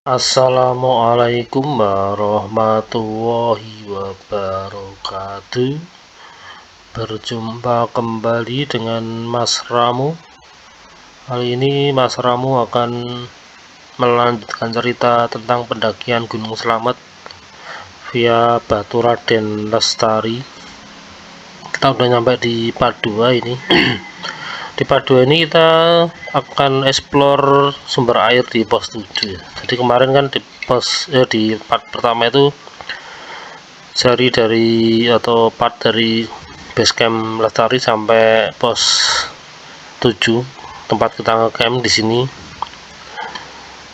Assalamualaikum warahmatullahi wabarakatuh. Berjumpa kembali dengan Mas Ramu. Kali ini Mas Ramu akan melanjutkan cerita tentang pendakian Gunung Slamet via Baturaden Lestari. Kita udah nyampe di part 2 ini. Di part 2 ini kita akan explore sumber air di pos 7 ya. Jadi kemarin kan di part pertama itu part dari base camp Lestari sampai pos 7 tempat kita ngecamp di sini.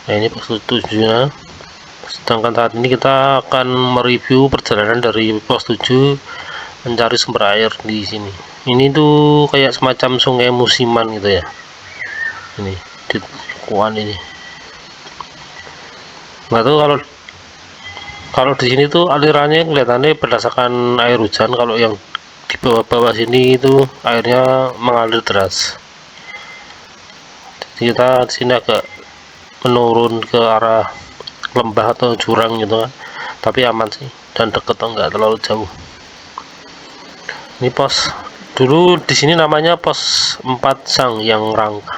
Nah, ini pos 7 nya. Sedangkan saat ini kita akan mereview perjalanan dari pos 7 mencari sumber air di sini. Ini tuh kayak semacam sungai musiman gitu ya. Ini di Kuan ini. Nggak tahu kalau di sini tuh alirannya kelihatannya berdasarkan air hujan. Kalau yang di bawah-bawah sini itu airnya mengalir deras. Jadi kita di sini agak menurun ke arah lembah atau jurang gitu kan. Tapi aman sih dan deket, enggak terlalu jauh. Ini pos dulu di sini namanya pos 4 Sangyang Rangka.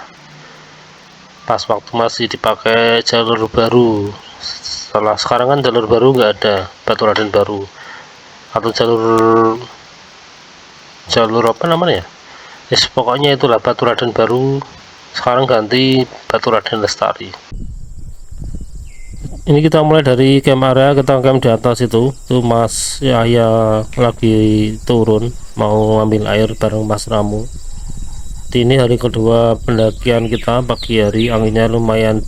Pas waktu masih dipakai jalur baru. Sekarang kan jalur baru nggak ada, Baturaden baru atau jalur apa namanya ya? Yes, pokoknya itulah Baturaden baru. Sekarang ganti Baturaden Lestari. Ini kita mulai dari camp area, kita camp di atas itu. Tuh Mas Yahya lagi turun mau ambil air bareng Mas Ramu. Ini hari kedua pendakian kita. Pagi hari anginnya lumayan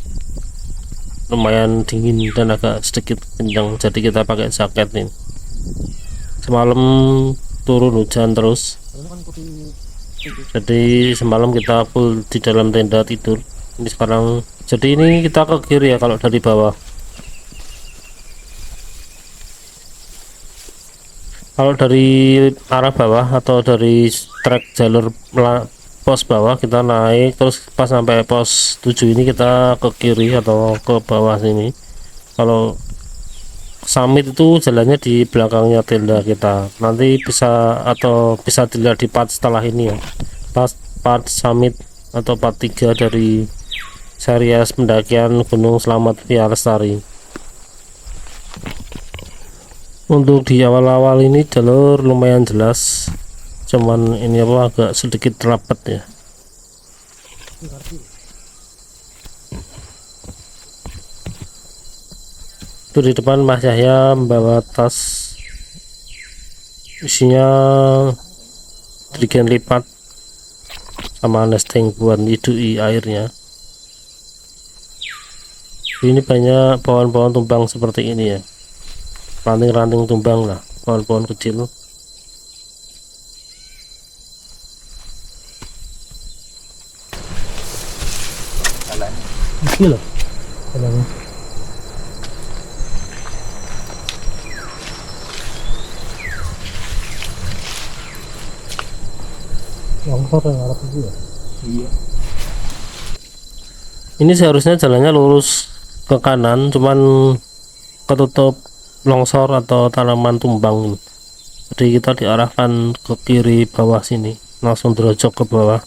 dingin dan agak sedikit kencang, jadi kita pakai jaket nih. Semalam turun hujan terus, jadi semalam kita full di dalam tenda tidur. Ini sekarang, jadi ini kita ke kiri ya kalau dari bawah. Kalau dari arah bawah atau dari trek jalur pos bawah kita naik terus pas sampai pos 7 ini kita ke kiri atau ke bawah sini. Kalau summit itu jalannya di belakangnya tenda kita. Nanti bisa dilihat di part setelah ini ya. Part summit atau part 3 dari series pendakian Gunung Slamet via Lestari. Untuk di awal-awal ini jalur lumayan jelas, cuman ini agak sedikit rapat ya. Itu di depan Mas Yahya membawa tas isinya jerigen lipat sama nesting buat nyidui airnya. Ini banyak pohon-pohon tumbang seperti ini ya, ranting-ranting tumbang lah, pohon-pohon kecil. Ini loh jalannya. Longsor yang arah itu ya? Iya. Ini seharusnya jalannya lurus ke kanan, cuman ketutup longsor atau tanaman tumbang. Jadi kita diarahkan ke kiri bawah sini, langsung derojok ke bawah.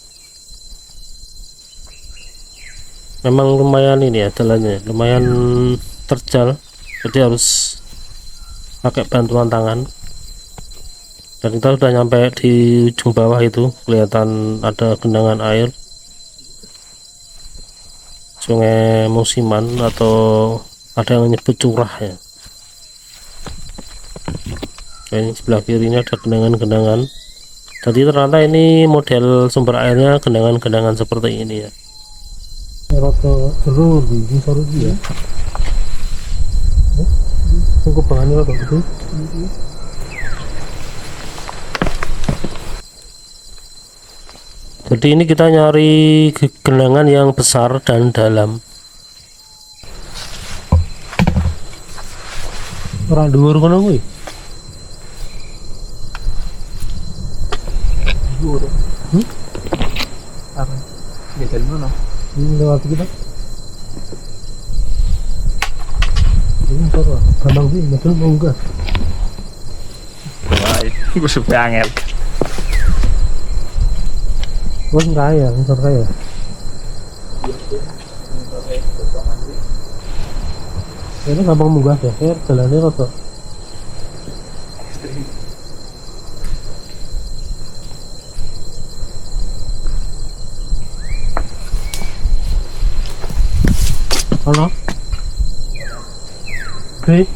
Memang lumayan ini ya jalannya, lumayan terjal, jadi harus pakai bantuan tangan. Dan kita sudah nyampe di ujung bawah itu, kelihatan ada genangan air sungai musiman atau ada yang menyebut curah ya. Ini sebelah kirinya ada genangan-genangan. Jadi ternyata ini model sumber airnya genangan-genangan seperti ini ya. Roto dulu di solusi ya. Cukup bahannya roto itu. Jadi ini kita nyari genangan yang besar dan dalam. Ora dhuwur kono kuwi. Dhuwur. Apa? Jalan mana? Ini lewat kita. Ini apa? Gampang sih, betul munggah. Wah, gue supaya angel. Wah, kaya, unsur kaya. Ini gampang munggah deh, kayak jalannya rada. Halo? Oke.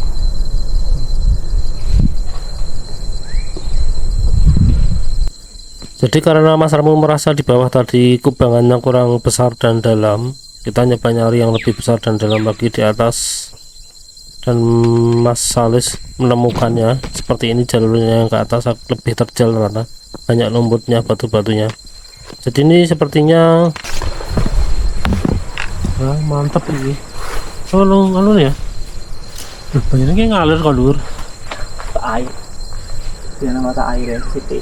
Jadi karena Mas Ramu merasa di bawah tadi kubangannya kurang besar dan dalam, kita nyoba nyari yang lebih besar dan dalam lagi di atas, dan Mas Salis menemukannya seperti ini. Jalurnya yang ke atas lebih terjal, rata banyak lumpurnya, batu-batunya. Jadi ini sepertinya mantap ini. Tolong alur ya. Banyak yang ngalir kalau Air. Dia mata air yang sitik.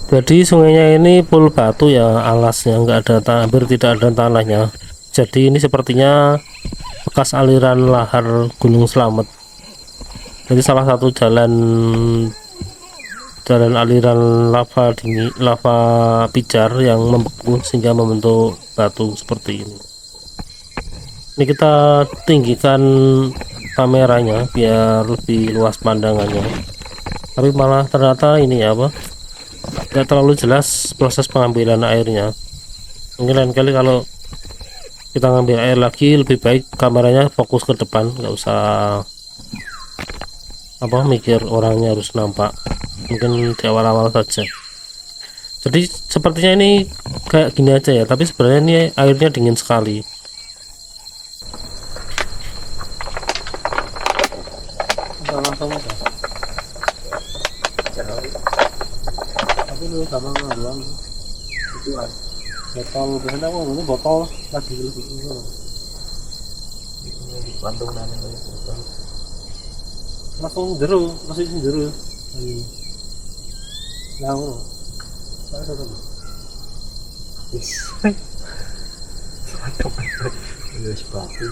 Jadi sungainya ini full batu ya, alasnya nggak ada hampir tidak ada tanahnya. Jadi ini sepertinya bekas aliran lahar Gunung Slamet. Jadi salah satu jalan aliran lava pijar yang membeku sehingga membentuk batu seperti ini. Ini kita tinggikan kameranya biar lebih luas pandangannya. Tapi malah ternyata ini apa? Tidak terlalu jelas proses pengambilan airnya. Mungkin lain kali kalau kita ngambil air lagi lebih baik kameranya fokus ke depan, nggak usah mikir orangnya harus nampak. Mungkin di awal-awal saja. Jadi sepertinya ini kayak gini aja ya, tapi sebenarnya ini airnya dingin sekali. Langsung aja. Tapi lu sama doang itu kan botol biasanya aku ini botol lagi lebih ini Bantung nanya langsung jeru masih jeru nah aku saya satu mantap ya sepatu.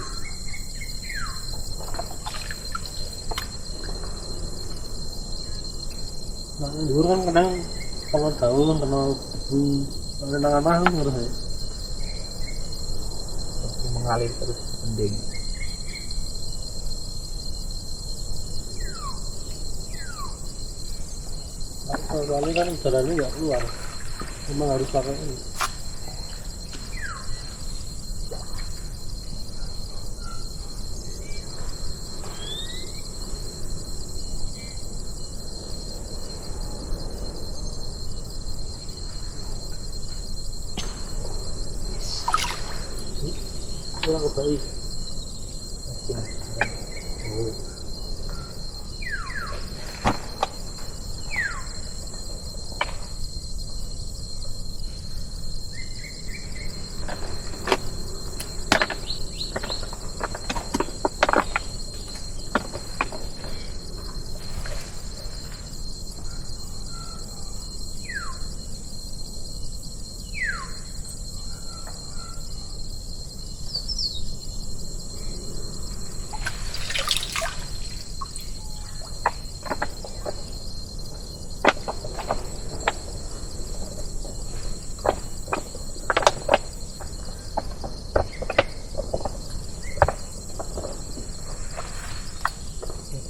nah dulu kan kadang kalau daun kenal kenangan mahal menurut saya Mengalir terus mending. soalnya kan udaranya nggak keluar, memang harus pakai ini. Kurang baik.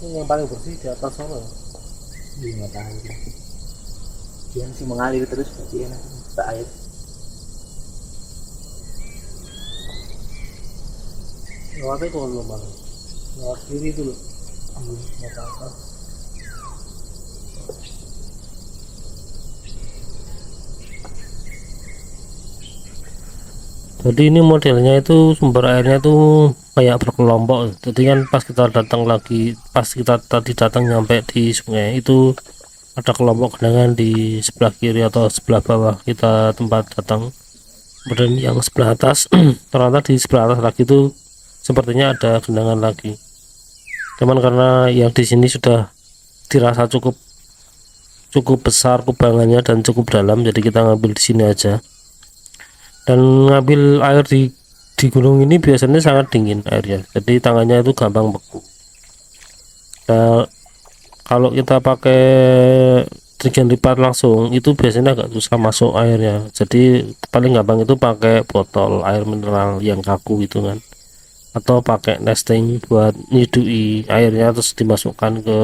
Yang paling bersih di atas sana. Iya nggak tahu. Dia masih mengalir terus berarti enak tak air. Lewatnya itu belum banget. Lewat kiri itu loh. Lewat atas. Jadi ini modelnya itu sumber airnya itu kayak berkelompok. Jadi kan pas kita tadi datang nyampe di sungai itu ada kelompok genangan di sebelah kiri atau sebelah bawah kita tempat datang. Kemudian yang sebelah atas ternyata di sebelah atas lagi itu sepertinya ada genangan lagi. Cuman karena yang di sini sudah dirasa cukup besar kubangannya dan cukup dalam, jadi kita ngambil di sini aja. Dan ngambil air di Di gunung ini biasanya sangat dingin airnya, jadi tangannya itu gampang beku. Nah, kalau kita pakai trigen lipat langsung itu biasanya agak susah masuk airnya, jadi paling gampang itu pakai botol air mineral yang kaku gitu kan, atau pakai nesting buat nyidui airnya terus dimasukkan ke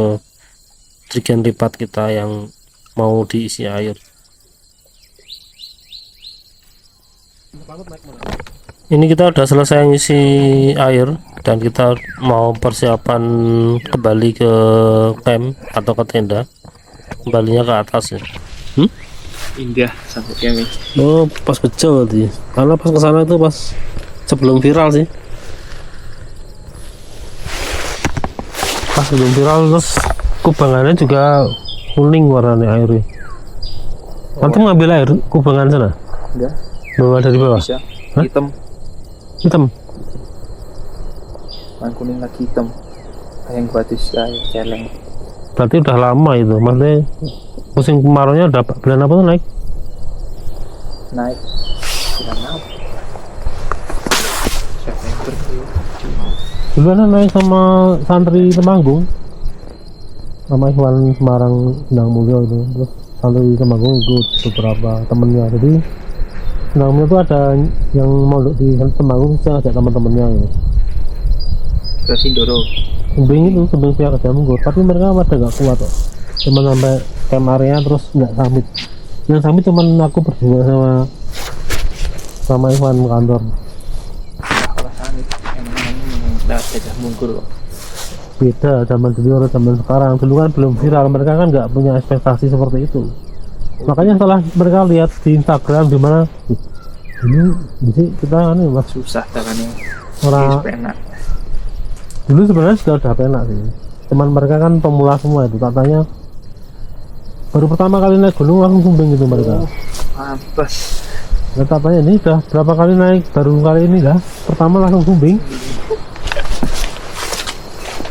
trigen lipat kita yang mau diisi air. Ini kita udah selesai ngisi air dan kita mau persiapan kembali ke camp atau ke tenda, kembalinya ke atas ya. Indah sampai nih. Oh, pas bejo berarti. Karena pas kesana itu pas sebelum viral sih. Pas sebelum viral terus kubangannya juga kuning warnanya airnya. Nanti ngambil air kubangan sana? Enggak. Bawa dari bawah? Bisa. Hah? Hitam. Hitam? Kuning lagi hitam. Yang batis kayak celeng. Berarti udah lama itu, maksudnya musim kemaraunya udah bulan apa tuh naik? Naik. Bulan apa? September. Dulu kan naik sama santri Temanggung, sama Ikhwan Semarang Sendang Mulyo itu, terus santri Temanggung ikut beberapa temennya. Jadi Sendang Mulyo itu ada yang mondok di Temanggung, saya ajak teman-temannya gitu. Terus Indoro. Sumbing pihak kerja munggur, tapi mereka pada nggak kuat kok. Cuma sampai camp area terus nggak samit. Yang samit cuma aku berdua sama Ikhwan kantor. Kalau samit emang udah gajah mungkur kok. Beda zaman dulu sama zaman sekarang. Dulu kan belum viral, mereka kan nggak punya ekspektasi seperti itu. Makanya setelah mereka lihat di Instagram di mana ini kita ini mas Susah caranya. orang Enak. dulu sebenarnya sudah udah penak sih, cuman mereka kan pemula semua itu, katanya baru pertama kali naik gunung langsung sumbing gitu mereka. Pantes. Ya katanya ini udah berapa kali naik, baru kali ini lah pertama langsung sumbing.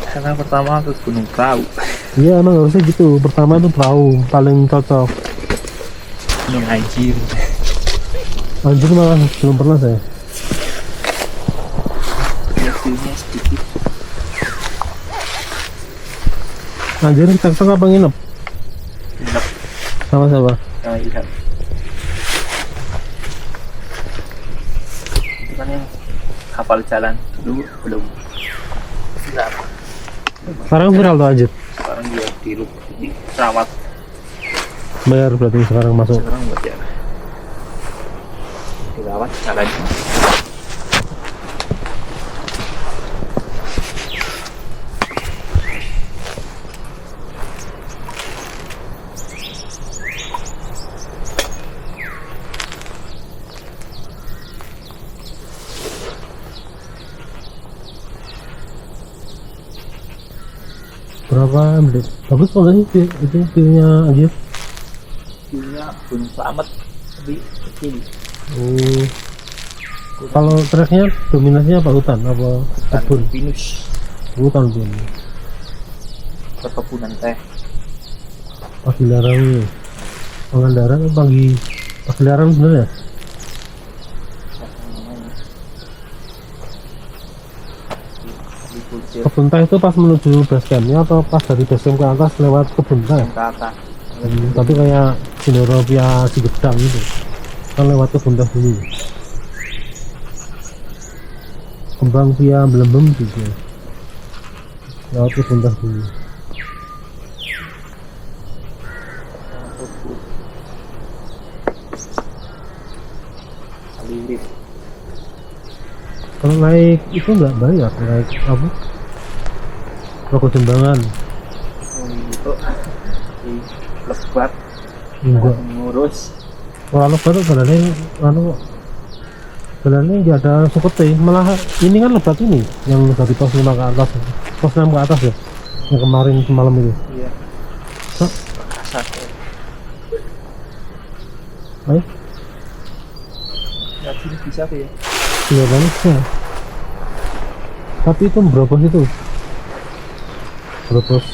Karena pertama ke Gunung Prau. Iya emang harusnya gitu, pertama itu perahu paling cocok. Gunung Anjir. Anjir malah belum pernah saya. Hasilnya sedikit. Anjir kita apa nginep? Nginep Sama siapa? sama Ilham. Itu kan yang hafal jalan dulu belum. Sudah. Sekarang viral tuh Anjir. Sekarang dia di Sarawak. Bayar berarti sekarang masuk. Sekarang buat ya. Dirawat jalannya. Berapa menit? Bagus kok sih itu view-nya Anjir. View-nya Gunung Slamet tapi kecil. Oh. Kalau treknya dominasinya apa, hutan apa kebun? Pinus. Hutan pun. Perkebunan teh. Pagilaran, Pangandaran apa Pagilaran sebenarnya? Kebun teh itu pas menuju base campnya atau pas dari base camp ke atas lewat kebun teh? Ke atas. Tapi kayak Sindoro via Cigedang gitu kan lewat kebun teh dulu, Kembang via Belembem juga lewat kebun teh dulu. Lirik. Kalau naik itu nggak bayar, naik apa? Rokok Jembangan. Itu di lebat Enggak. ngurus. Kalau lebat tuh sebenarnya nggak ada suketi, malah ini kan lebat ini yang dari pos 5 ke atas, pos 6 ke atas ya, yang kemarin semalam itu. Iya. Hah? Satu. Ayo, Ya sini bisa tuh ya. iya banget ya. Tapi itu berobos itu, berobos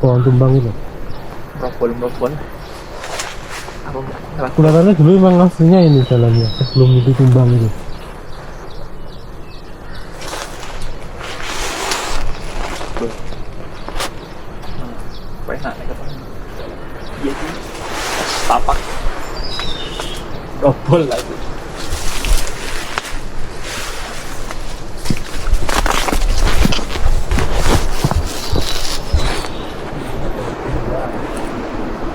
pohon tumbang itu. Merobol. Apa salah? Kelihatannya dulu memang aslinya ini jalannya sebelum itu tumbang itu. jebol lagi.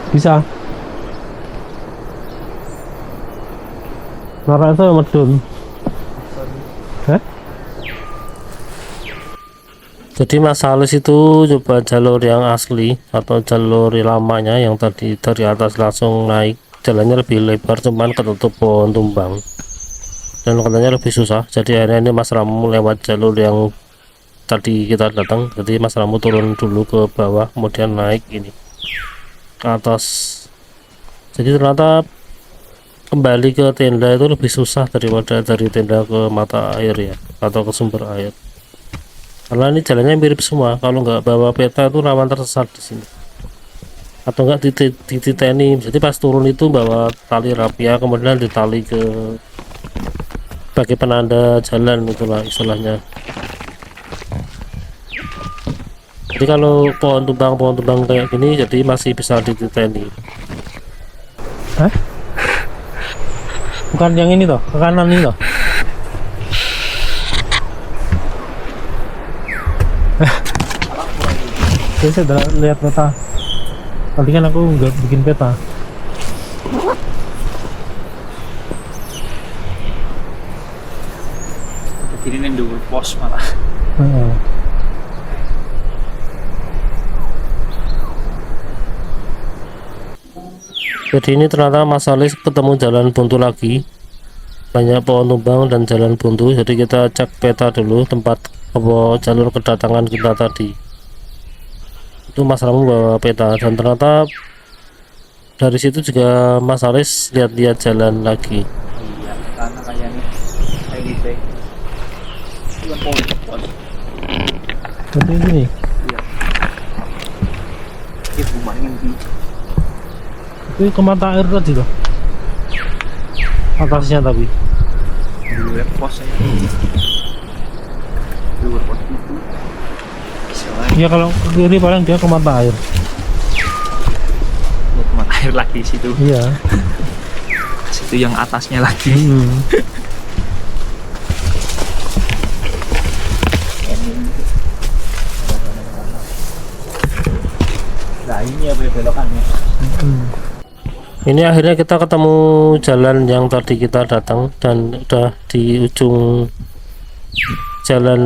Bisa. Norak itu medun. Hah? Jadi Mas Halis itu coba jalur yang asli atau jalur lamanya yang tadi dari atas langsung naik, jalannya lebih lebar cuman ketutup pohon tumbang dan katanya lebih susah. Jadi akhirnya ini Mas Ramu lewat jalur yang tadi kita datang. Jadi Mas Ramu turun dulu ke bawah kemudian naik ini ke atas. Jadi ternyata kembali ke tenda itu lebih susah daripada dari tenda ke mata air ya, atau ke sumber air, karena ini jalannya mirip semua. Kalau nggak bawa peta itu rawan tersesat di sini, atau enggak dititeni. Jadi pas turun itu bawa tali rapia kemudian ditali ke sebagai penanda jalan, itulah istilahnya. Jadi kalau pohon tumbang kayak gini jadi masih bisa dititeni. Hah? Bukan yang ini toh, ke kanan ini toh. Saya udah lihat peta. Tadi kan aku nggak bikin peta. Jadi ini dulu pos malah. Jadi ini ternyata Mas Halis ketemu jalan buntu lagi, banyak pohon tumbang dan jalan buntu. Jadi kita cek peta dulu tempat jalur kedatangan kita tadi. Itu Mas Ramu bawa peta dan ternyata dari situ juga Mas Halis lihat-lihat jalan lagi. Iya, karena kayaknya kayak gitu. Itu pos. Seperti ini. Iya. Itu lumayan di. Itu ke mata air tadi loh. Atasnya tapi. Dulu pos saya. Dulu pos itu. Ya kalau ke kiri paling dia ke mata air. Mau ke mata air lagi situ. Iya. Situ yang atasnya lagi. Nah ini apa belokannya? Ini akhirnya kita ketemu jalan yang tadi kita datang dan udah di ujung jalan,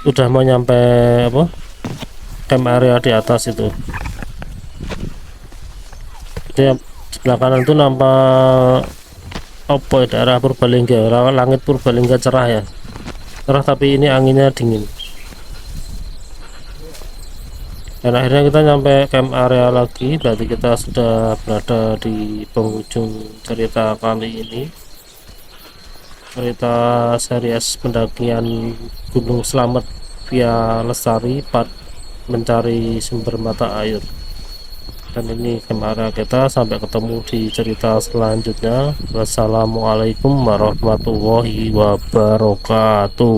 udah mau nyampe apa camp area di atas itu. Jadi sebelah kanan itu nampak apa ya, daerah Purbalingga, langit Purbalingga cerah ya, cerah tapi ini anginnya dingin. Dan akhirnya kita nyampe camp area lagi, berarti kita sudah berada di penghujung cerita kali ini, cerita series pendakian Gunung Slamet via Lestari part mencari sumber mata air. Dan ini camp area kita, sampai ketemu di cerita selanjutnya. Wassalamualaikum warahmatullahi wabarakatuh.